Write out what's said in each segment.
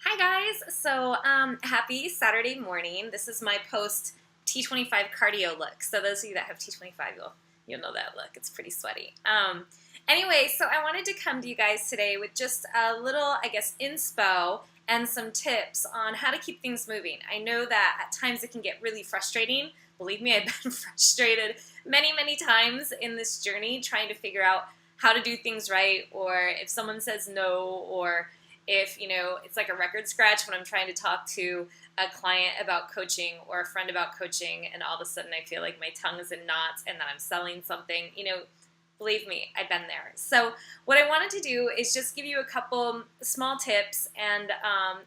Hi guys, so happy Saturday morning. This is my post T25 cardio look. So those of you that have T25, you'll know that look. It's pretty sweaty. Anyway, so I wanted to come to you guys today with just a little, inspo and some tips on how to keep things moving. I know that at times it can get really frustrating. Believe me, I've been frustrated many times in this journey trying to figure out how to do things right, or if someone says no, or if it's like a record scratch when I'm trying to talk to a client about coaching or a friend about coaching, and all of a sudden I feel like my tongue is in knots and that I'm selling something. Believe me, I've been there. So what I wanted to do is just give you a couple small tips and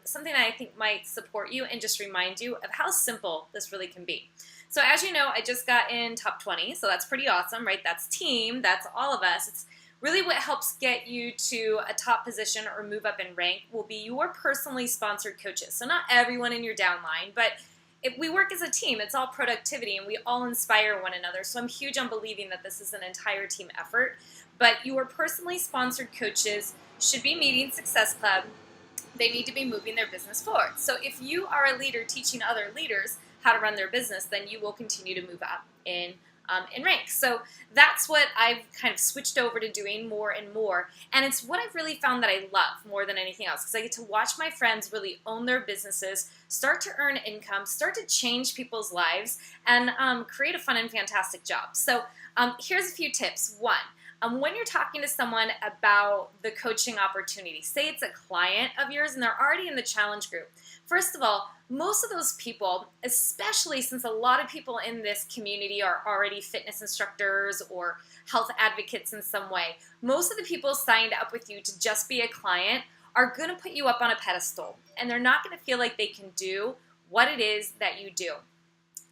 something that I think might support you and just remind you of how simple this really can be. So as you know, I just got in top 20, so that's pretty awesome, right? That's team, that's all of us. It's really what helps get you to a top position or move up in rank will be your personally sponsored coaches. So not everyone in your downline, but if we work as a team, it's all productivity and we all inspire one another. So I'm huge on believing that this is an entire team effort. But your personally sponsored coaches should be meeting Success Club. They need to be moving their business forward. So if you are a leader teaching other leaders how to run their business, then you will continue to move up in rank. So that's what I've kind of switched over to doing more and more. And it's what I've really found that I love more than anything else, because I get to watch my friends really own their businesses, start to earn income, start to change people's lives, and create a fun and fantastic job. So here's a few tips. One, when you're talking to someone about the coaching opportunity, say it's a client of yours and they're already in the challenge group. First of all, most of those people, especially since a lot of people in this community are already fitness instructors or health advocates in some way, most of the people signed up with you to just be a client are going to put you up on a pedestal, and they're not going to feel like they can do what it is that you do.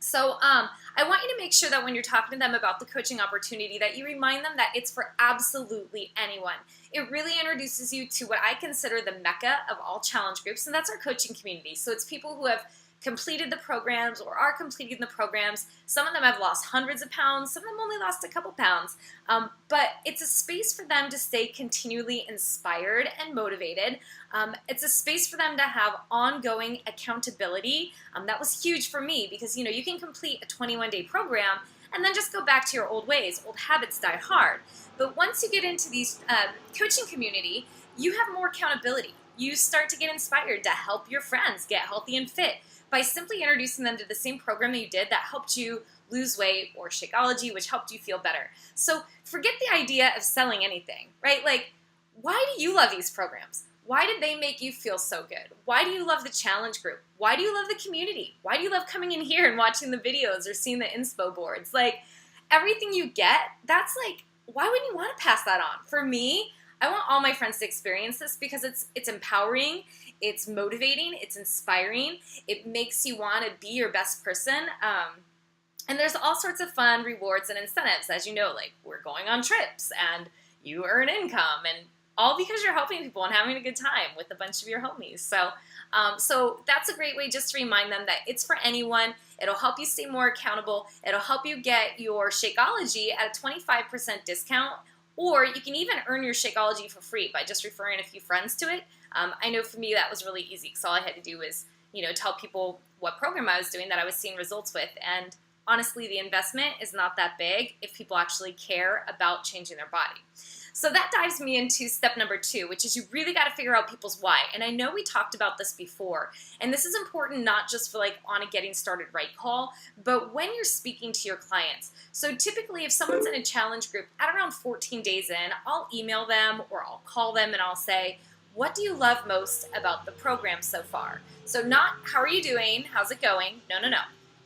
So I want you to make sure that when you're talking to them about the coaching opportunity that you remind them that it's for absolutely anyone. It really introduces you to what I consider the mecca of all challenge groups, and that's our coaching community. So it's people who have completed the programs or are completing the programs. Some of them have lost hundreds of pounds. Some of them only lost a couple pounds. But it's a space for them to stay continually inspired and motivated. It's a space for them to have ongoing accountability. That was huge for me because, you can complete a 21-day program and then just go back to your old ways. Old habits die hard. But once you get into these coaching community, you have more accountability. You start to get inspired to help your friends get healthy and fit by simply introducing them to the same program that you did that helped you lose weight, or Shakeology, which helped you feel better. So forget the idea of selling anything, right? Like, why do you love these programs? Why did they make you feel so good? Why do you love the challenge group? Why do you love the community? Why do you love coming in here and watching the videos or seeing the inspo boards? Like, everything you get, that's like, why wouldn't you want to pass that on? For me, I want all my friends to experience this because it's empowering, it's motivating, it's inspiring, it makes you want to be your best person. And there's all sorts of fun rewards and incentives. As you know, like we're going on trips and you earn income, and all because you're helping people and having a good time with a bunch of your homies. So that's a great way just to remind them that it's for anyone. It'll help you stay more accountable. It'll help you get your Shakeology at a 25% discount, or you can even earn your Shakeology for free by just referring a few friends to it. I know for me that was really easy because all I had to do was, tell people what program I was doing that I was seeing results with. And honestly, the investment is not that big if people actually care about changing their body. So that dives me into step number 2, which is you really got to figure out people's why. And I know we talked about this before, and this is important not just for like on a getting started right call, but when you're speaking to your clients. So typically if someone's in a challenge group at around 14 days in, I'll email them or I'll call them and I'll say, what do you love most about the program so far? So not how are you doing, how's it going? No.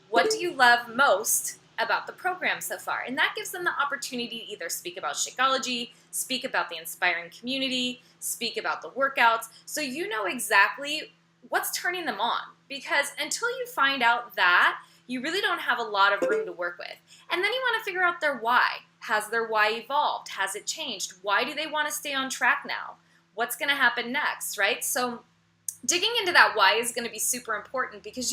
What do you love most about the program so far? And that gives them the opportunity to either speak about Shakeology, speak about the inspiring community, speak about the workouts, so you know exactly what's turning them on. Because until you find out that, you really don't have a lot of room to work with. And then you want to figure out their why. Has their why evolved? Has it changed? Why do they want to stay on track now? What's going to happen next, right? So digging into that why is going to be super important because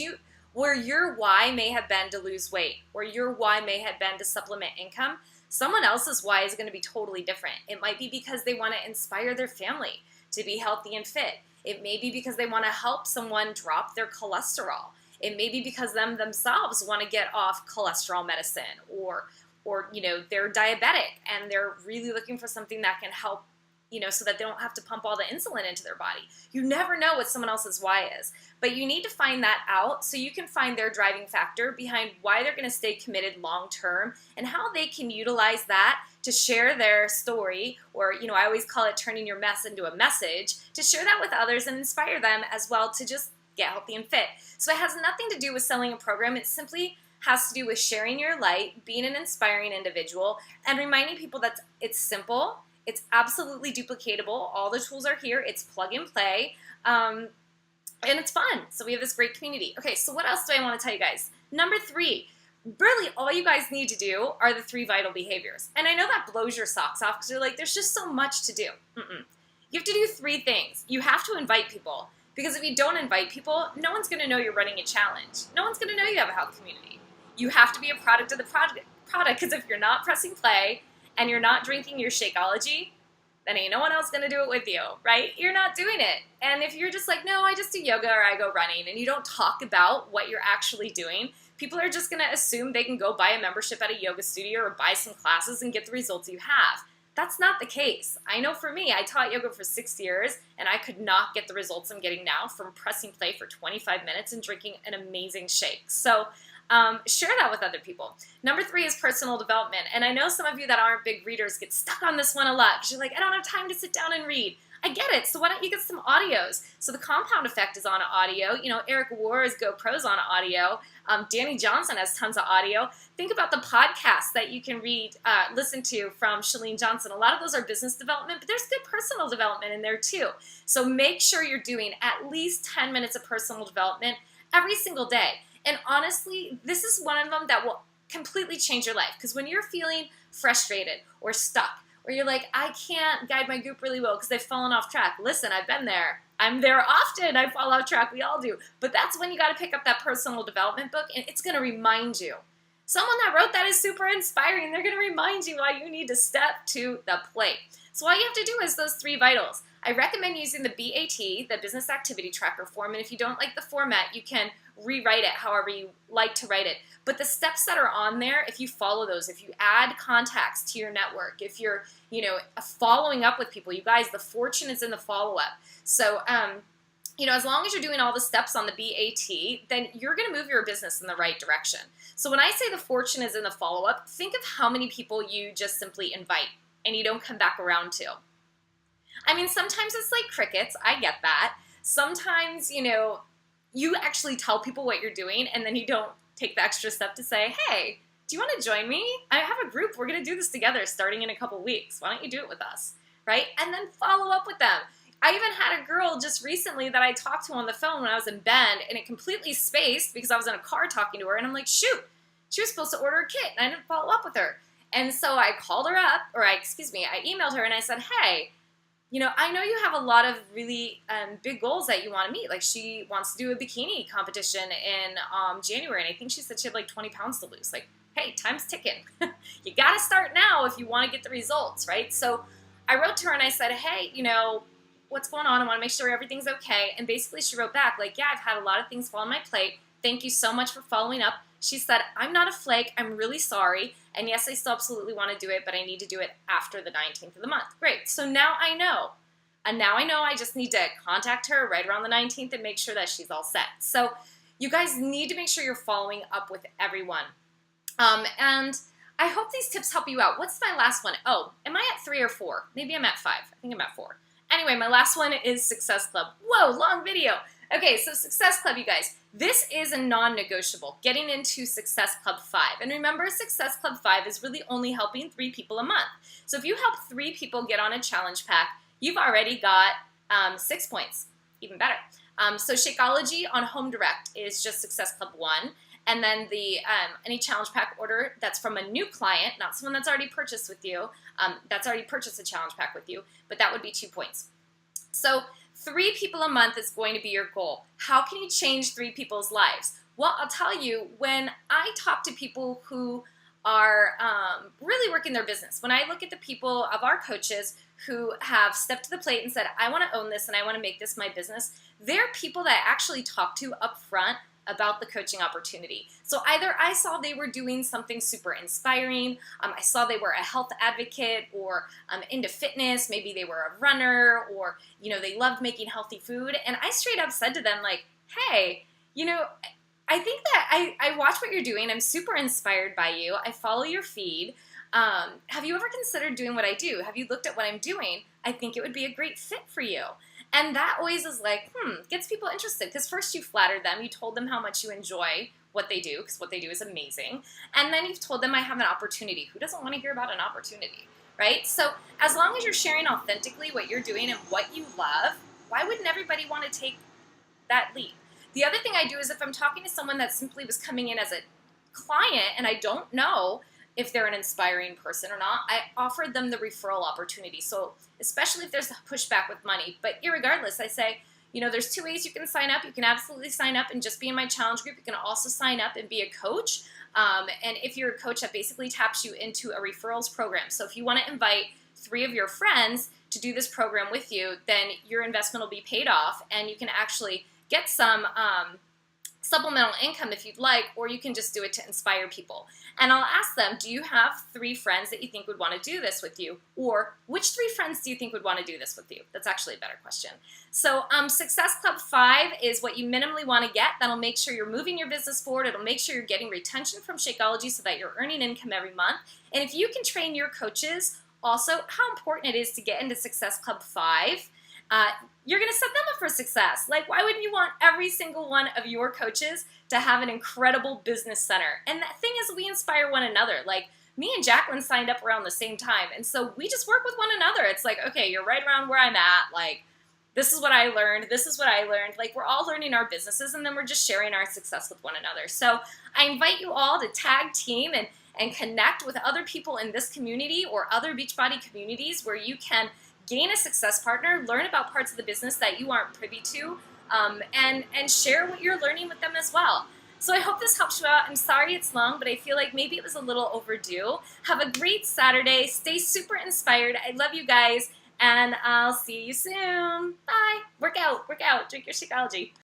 where your why may have been to lose weight, or your why may have been to supplement income, someone else's why is going to be totally different. It might be because they want to inspire their family to be healthy and fit. It may be because they want to help someone drop their cholesterol. It may be because themselves want to get off cholesterol medicine, or they're diabetic and they're really looking for something that can help, so that they don't have to pump all the insulin into their body. You never know what someone else's why is, but you need to find that out so you can find their driving factor behind why they're going to stay committed long term, and how they can utilize that to share their story, or I always call it turning your mess into a message, to share that with others and inspire them as well to just get healthy and fit. So it has nothing to do with selling a program. It simply has to do with sharing your light, being an inspiring individual, and reminding people that it's simple, it's absolutely duplicatable. All the tools are here. It's plug and play, and it's fun. So we have this great community. Okay, so what else do I want to tell you guys? Number 3, really all you guys need to do are the 3 vital behaviors. And I know that blows your socks off because you're like, there's just so much to do. You have to do 3 things. You have to invite people, because if you don't invite people, no one's going to know you're running a challenge. No one's going to know you have a health community. You have to be a product of the product, because if you're not pressing play and you're not drinking your Shakeology, then ain't no one else going to do it with you, right? You're not doing it. And if you're just like, no, I just do yoga or I go running, and you don't talk about what you're actually doing, people are just going to assume they can go buy a membership at a yoga studio or buy some classes and get the results you have. That's not the case. I know for me, I taught yoga for 6 years, and I could not get the results I'm getting now from pressing play for 25 minutes and drinking an amazing shake. So share that with other people. Number 3 is personal development. And I know some of you that aren't big readers get stuck on this one a lot because you're like, I don't have time to sit down and read. I get it. So why don't you get some audios? So the Compound Effect is on audio. Eric Ward's GoPro's on audio. Danny Johnson has tons of audio. Think about the podcasts that you can listen to from Chalene Johnson. A lot of those are business development, but there's good personal development in there too. So make sure you're doing at least 10 minutes of personal development every single day. And honestly, this is one of them that will completely change your life. Because when you're feeling frustrated or stuck, or you're like, I can't guide my group really well because they've fallen off track. Listen, I've been there. I'm there often. I fall off track. We all do. But that's when you got to pick up that personal development book, and it's going to remind you. Someone that wrote that is super inspiring. They're going to remind you why you need to step to the plate. So all you have to do is those 3 vitals. I recommend using the BAT, the Business Activity Tracker form, and if you don't like the format, you can rewrite it however you like to write it. But the steps that are on there, if you follow those, if you add contacts to your network, if you're, following up with people, you guys, the fortune is in the follow-up. So, as long as you're doing all the steps on the BAT, then you're going to move your business in the right direction. So when I say the fortune is in the follow-up, think of how many people you just simply invite and you don't come back around to. I mean, sometimes it's like crickets. I get that. Sometimes, you actually tell people what you're doing and then you don't take the extra step to say, hey, do you want to join me? I have a group. We're going to do this together starting in a couple weeks. Why don't you do it with us, right? And then follow up with them. I even had a girl just recently that I talked to on the phone when I was in Bend, and it completely spaced because I was in a car talking to her, and I'm like, shoot, she was supposed to order a kit, and I didn't follow up with her. And so I called her up, I emailed her, and I said, hey, I know you have a lot of really big goals that you want to meet. Like, she wants to do a bikini competition in January, and I think she said she had like 20 pounds to lose. Like, hey, time's ticking. You got to start now if you want to get the results, right? So I wrote to her and I said, hey, what's going on? I want to make sure everything's okay. And basically she wrote back like, yeah, I've had a lot of things fall on my plate. Thank you so much for following up. She said, I'm not a flake. I'm really sorry. And yes, I still absolutely want to do it, but I need to do it after the 19th of the month. Great. So now I know. And now I know I just need to contact her right around the 19th and make sure that she's all set. So you guys need to make sure you're following up with everyone. And I hope these tips help you out. What's my last one? Oh, am I at 3 or 4? Maybe I'm at 5. I think I'm at 4. Anyway, my last one is Success Club. Whoa, long video. Okay, so Success Club, you guys. This is a non-negotiable, getting into Success Club 5. And remember, Success Club 5 is really only helping 3 people a month. So if you help 3 people get on a challenge pack, you've already got 6 points, even better. So Shakeology on Home Direct is just Success Club 1. And then the any challenge pack order that's from a new client, not someone that's already purchased with you, that's already purchased a challenge pack with you, but that would be 2 points. So 3 people a month is going to be your goal. How can you change 3 people's lives? Well, I'll tell you, when I talk to people who are really working their business, when I look at the people of our coaches who have stepped to the plate and said, I want to own this and I want to make this my business, they're people that I actually talk to up front about the coaching opportunity. So either I saw they were doing something super inspiring, I saw they were a health advocate or into fitness, maybe they were a runner, or they loved making healthy food, and I straight up said to them like, hey, I think that I watch what you're doing. I'm super inspired by you. I follow your feed. Have you ever considered doing what I do? Have you looked at what I'm doing? I think it would be a great fit for you. And that always is like, gets people interested. Because first you flattered them. You told them how much you enjoy what they do, because what they do is amazing. And then you've told them I have an opportunity. Who doesn't want to hear about an opportunity, right? So as long as you're sharing authentically what you're doing and what you love, why wouldn't everybody want to take that leap? The other thing I do is if I'm talking to someone that simply was coming in as a client and I don't know if they're an inspiring person or not, I offered them the referral opportunity. So especially if there's pushback with money. But irregardless, I say, there's 2 ways you can sign up. You can absolutely sign up and just be in my challenge group. You can also sign up and be a coach. And if you're a coach, that basically taps you into a referrals program. So if you want to invite 3 of your friends to do this program with you, then your investment will be paid off and you can actually get some supplemental income if you'd like, or you can just do it to inspire people. And I'll ask them, do you have 3 friends that you think would want to do this with you? Or which 3 friends do you think would want to do this with you? That's actually a better question. So Success Club 5 is what you minimally want to get. That'll make sure you're moving your business forward. It'll make sure you're getting retention from Shakeology so that you're earning income every month. And if you can train your coaches also how important it is to get into Success Club 5, you're going to set them up for success. Like, why wouldn't you want every single one of your coaches to have an incredible business center? And the thing is, we inspire one another. Like, me and Jacqueline signed up around the same time, and so we just work with one another. It's like, okay, you're right around where I'm at. Like, this is what I learned. This is what I learned. Like, we're all learning our businesses, and then we're just sharing our success with one another. So I invite you all to tag team and connect with other people in this community or other Beachbody communities where you can gain a success partner, learn about parts of the business that you aren't privy to, and share what you're learning with them as well. So I hope this helps you out. I'm sorry it's long, but I feel like maybe it was a little overdue. Have a great Saturday. Stay super inspired. I love you guys, and I'll see you soon. Bye. Work out. Drink your Shakeology.